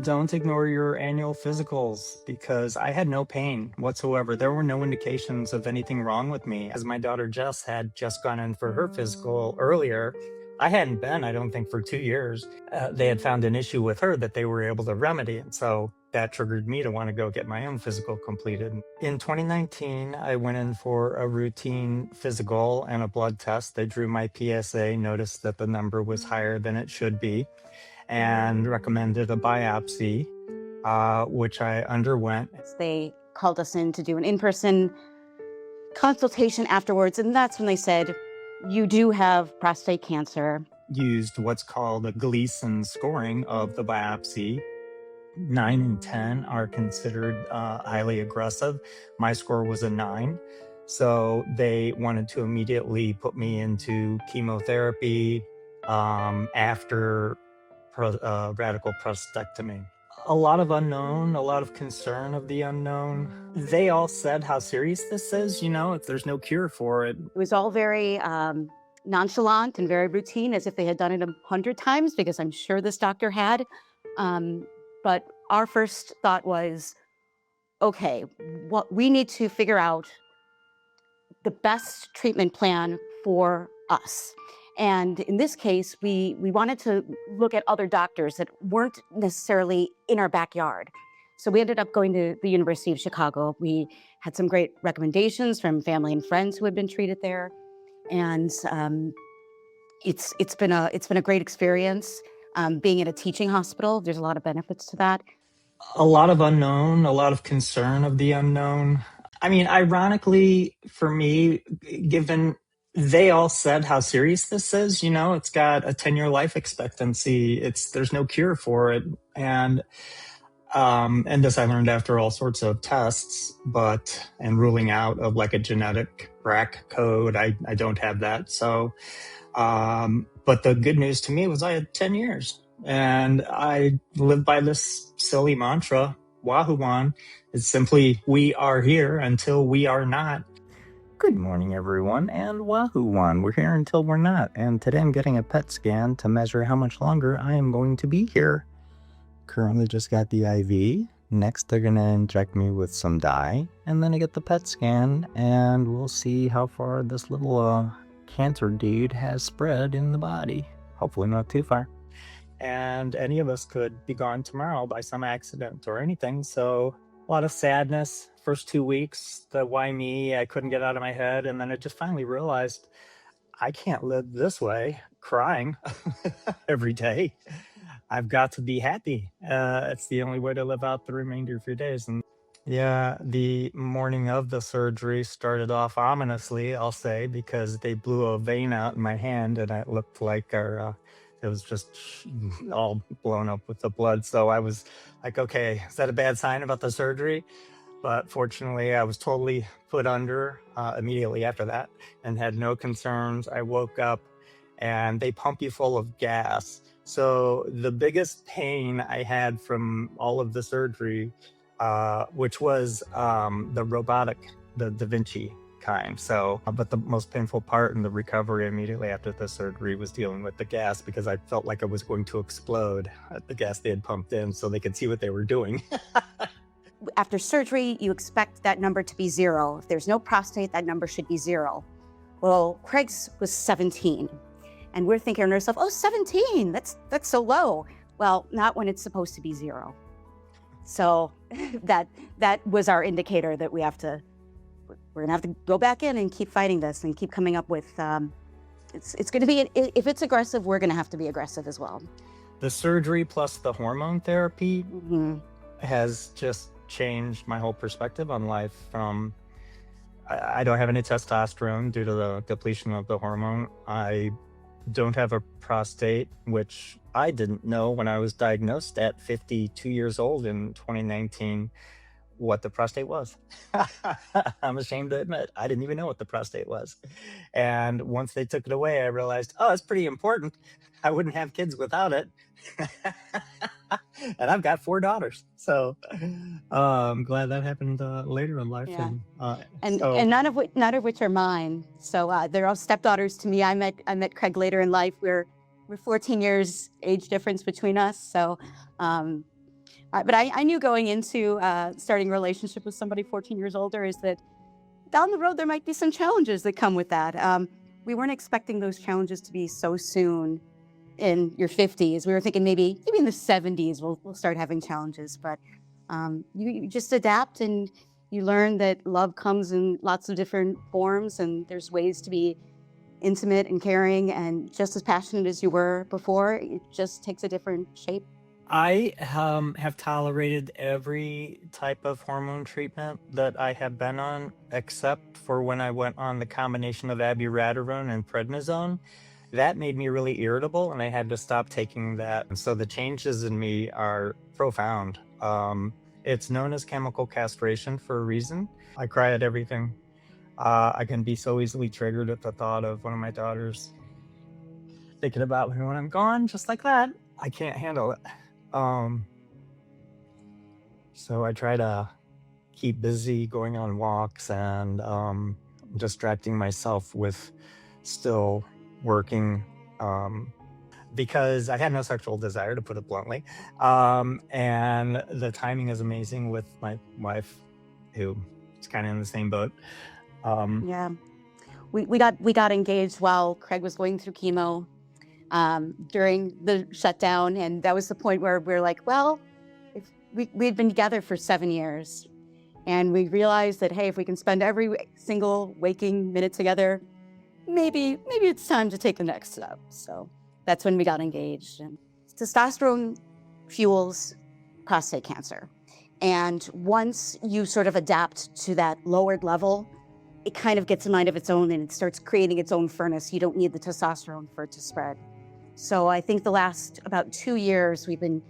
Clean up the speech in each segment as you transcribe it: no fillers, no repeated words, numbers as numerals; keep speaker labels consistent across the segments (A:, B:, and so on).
A: Don't ignore your annual physicals because I had no pain whatsoever. There were no indications of anything wrong with me. As my daughter Jess had just gone in for her physical earlier, I hadn't been, I don't think, for 2 years. They had found an issue with her that they were able to remedy. And so that triggered me to want to go get my own physical completed. In 2019, I went in for a routine physical and a blood test. They drew my PSA, noticed that the number was higher than it should be, and recommended a biopsy, which I underwent.
B: They called us in to do an in-person consultation afterwards, and that's when they said, you do have prostate cancer.
A: Used what's called a Gleason scoring of the biopsy. 9 and 10 are considered highly aggressive. My score was a 9. So they wanted to immediately put me into chemotherapy after radical prostatectomy. A lot of unknown, a lot of concern of the unknown. They all said how serious this is, if there's no cure for it.
B: It was all very nonchalant and very routine, as if they had done it 100 times, because I'm sure this doctor had. But our first thought was, okay, what we need to figure out the best treatment plan for us. And in this case, we wanted to look at other doctors that weren't necessarily in our backyard. So we ended up going to the University of Chicago. We had some great recommendations from family and friends who had been treated there. And it's been a great experience. Being in a teaching hospital, there's a lot of benefits to that.
A: A lot of unknown, a lot of concern of the unknown. I mean, ironically, for me, given they all said how serious this is, it's got a 10-year life expectancy. There's no cure for it. And this I learned after all sorts of tests, and ruling out of like a genetic BRCA code. I don't have that. So, but the good news to me was I had 10 years. And I live by this silly mantra, Wahoo-Wan. It's simply, we are here until we are not. Good morning, everyone, and Wahoo-Wan. We're here until we're not. And today I'm getting a PET scan to measure how much longer I am going to be here. Currently just got the IV. Next, they're going to inject me with some dye. And then I get the PET scan, and we'll see how far this little cancer dude has spread in the body. Hopefully not too far. And any of us could be gone tomorrow by some accident or anything. So a lot of sadness. First 2 weeks, the why me, I couldn't get out of my head. And then I just finally realized I can't live this way, crying every day. I've got to be happy. It's the only way to live out the remainder of your days. And yeah, the morning of the surgery started off ominously, I'll say, because they blew a vein out in my hand and it looked like it was just all blown up with the blood. So I was like, okay, is that a bad sign about the surgery? But fortunately, I was totally put under immediately after that and had no concerns. I woke up and they pump you full of gas. So the biggest pain I had from all of the surgery, which was the robotic, the Vinci kind. So, but the most painful part in the recovery immediately after the surgery was dealing with the gas, because I felt like I was going to explode at the gas they had pumped in so they could see what they were doing.
B: After surgery, you expect that number to be 0. If there's no prostate, that number should be 0. Well, Craig's was 17. And we're thinking to ourselves, 17, that's so low. Well, not when it's supposed to be 0. So that was our indicator that we're gonna have to go back in and keep fighting this and keep coming up with, it's gonna be, if it's aggressive, we're gonna have to be aggressive as well.
A: The surgery plus the hormone therapy has just changed my whole perspective on life. From I don't have any testosterone due to the depletion of the hormone. I don't have a prostate, which I didn't know when I was diagnosed at 52 years old in 2019 what the prostate was. I'm ashamed to admit, I didn't even know what the prostate was. And once they took it away, I realized, it's pretty important. I wouldn't have kids without it. And I've got 4 daughters. So I'm glad that happened later in life.
B: Yeah.
A: And
B: none of which are mine. So they're all stepdaughters to me. I met Craig later in life. We're 14 years age difference between us. So But I knew going into starting a relationship with somebody 14 years older is that down the road, there might be some challenges that come with that. We weren't expecting those challenges to be so soon in your 50s. We were thinking maybe in the 70s we'll start having challenges, but you just adapt and you learn that love comes in lots of different forms, and there's ways to be intimate and caring and just as passionate as you were before. It just takes a different shape.
A: I have tolerated every type of hormone treatment that I have been on, except for when I went on the combination of abiraterone and prednisone. That made me really irritable, and I had to stop taking that. And so the changes in me are profound. It's known as chemical castration for a reason. I cry at everything. I can be so easily triggered at the thought of one of my daughters thinking about me when I'm gone, just like that. I can't handle it. So I try to keep busy going on walks and distracting myself with still working because I had no sexual desire, to put it bluntly. And the timing is amazing with my wife, who is kind of in the same boat.
B: Yeah, we got engaged while Craig was going through chemo during the shutdown, and that was the point where we're like, well, if we'd been together for 7 years, and we realized that, hey, if we can spend every single waking minute together, maybe it's time to take the next step. So that's when we got engaged. And testosterone fuels prostate cancer, and once you sort of adapt to that lowered level, it kind of gets a mind of its own and it starts creating its own furnace. You don't need the testosterone for it to spread. So I think the last about 2 years, we've been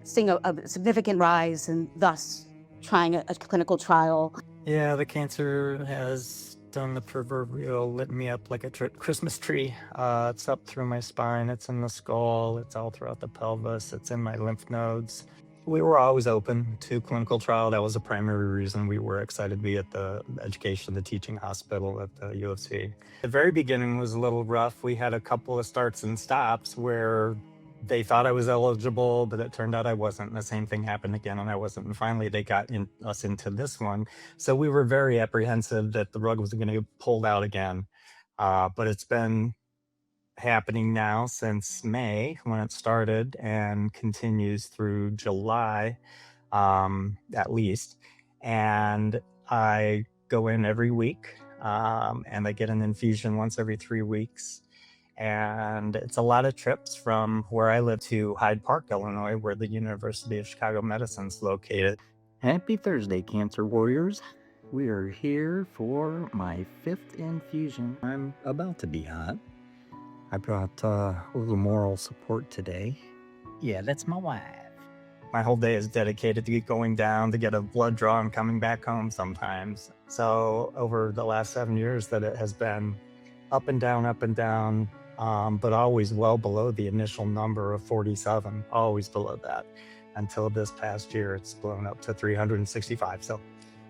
B: seeing a significant rise and thus trying a clinical trial.
A: Yeah, the cancer has done the proverbial lit me up like a Christmas tree. It's up through my spine, it's in the skull, it's all throughout the pelvis, it's in my lymph nodes. We were always open to clinical trial. That was the primary reason we were excited to be at the education, the teaching hospital at the U of C. The very beginning was a little rough. We had a couple of starts and stops where they thought I was eligible, but it turned out I wasn't. And the same thing happened again, and I wasn't. And finally, they got us into this one. So we were very apprehensive that the rug was going to get pulled out again. But it's been happening now since May when it started and continues through July, at least. And I go in every week, and I get an infusion once every 3 weeks. And it's a lot of trips from where I live to Hyde Park, Illinois, where the University of Chicago Medicine's located. Happy Thursday, Cancer Warriors. We are here for my 5th infusion. I'm about to be hot. I brought a little moral support today. Yeah, that's my wife. My whole day is dedicated to going down to get a blood draw and coming back home sometimes. So over the last 7 years that it has been up and down, but always well below the initial number of 47, always below that. Until this past year, it's blown up to 365. So,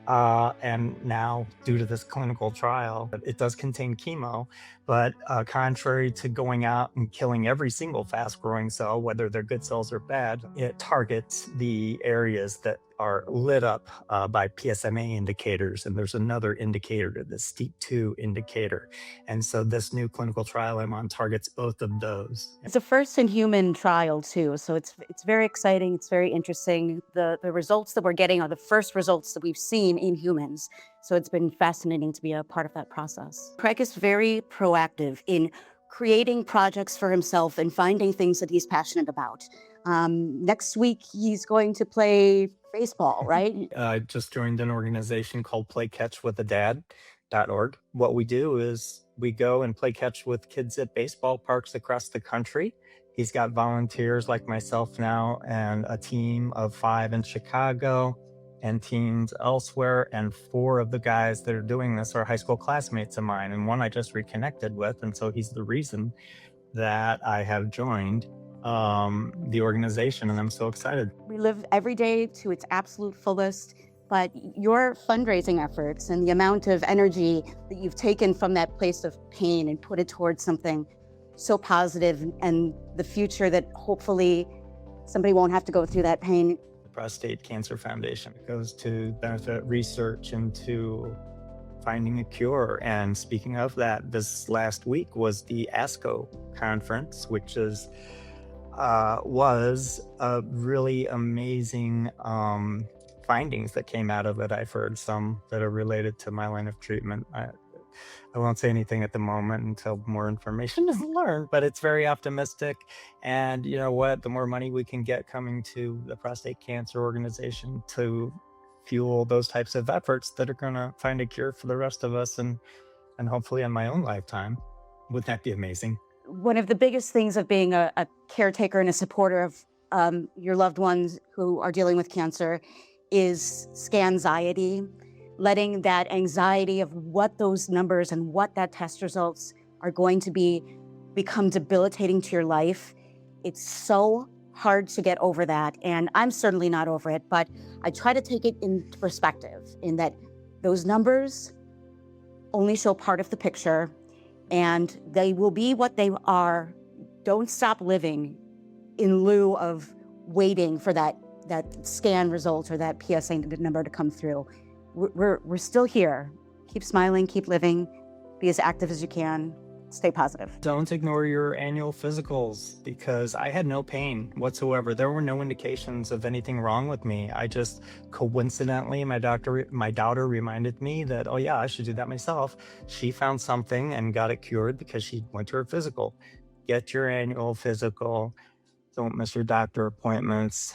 A: and now due to this clinical trial, it does contain chemo, but contrary to going out and killing every single fast growing cell, whether they're good cells or bad, it targets the areas that are lit up by PSMA indicators. And there's another indicator, the STEAP2 indicator. And so this new clinical trial I'm on targets both of those.
B: It's a first in human trial too, so it's very exciting. It's very interesting. The results that we're getting are the first results that we've seen in humans. So it's been fascinating to be a part of that process. Craig is very proactive in creating projects for himself and finding things that he's passionate about. Next week, he's going to play baseball, right?
A: I just joined an organization called PlayCatchWithADad.org. What we do is we go and play catch with kids at baseball parks across the country. He's got volunteers like myself now and a team of 5 in Chicago and teams elsewhere. And 4 of the guys that are doing this are high school classmates of mine, and one I just reconnected with. And so he's the reason that I have joined the organization, and I'm so excited.
B: We live every day to its absolute fullest, but your fundraising efforts and the amount of energy that you've taken from that place of pain and put it towards something so positive and the future that hopefully somebody won't have to go through that pain,
A: Prostate Cancer Foundation. It goes to benefit research into finding a cure. And speaking of that, this last week was the ASCO conference, which was a really amazing findings that came out of it. I've heard some that are related to my line of treatment. I won't say anything at the moment until more information is learned, but it's very optimistic. And you know what? The more money we can get coming to the prostate cancer organization to fuel those types of efforts that are going to find a cure for the rest of us, and hopefully in my own lifetime. Wouldn't that be amazing?
B: One of the biggest things of being a caretaker and a supporter of your loved ones who are dealing with cancer is Scanxiety, letting that anxiety of what those numbers and what that test results are going to be become debilitating to your life. It's so hard to get over that, and I'm certainly not over it, but I try to take it into perspective in that those numbers only show part of the picture, and they will be what they are. Don't stop living in lieu of waiting for that scan result or that PSA number to come through. We're still here. Keep smiling, keep living, be as active as you can, stay positive.
A: Don't ignore your annual physicals, because I had no pain whatsoever. There were no indications of anything wrong with me. I just coincidentally, my daughter reminded me that, oh yeah, I should do that myself. She found something and got it cured because she went to her physical. Get your annual physical. Don't miss your doctor appointments.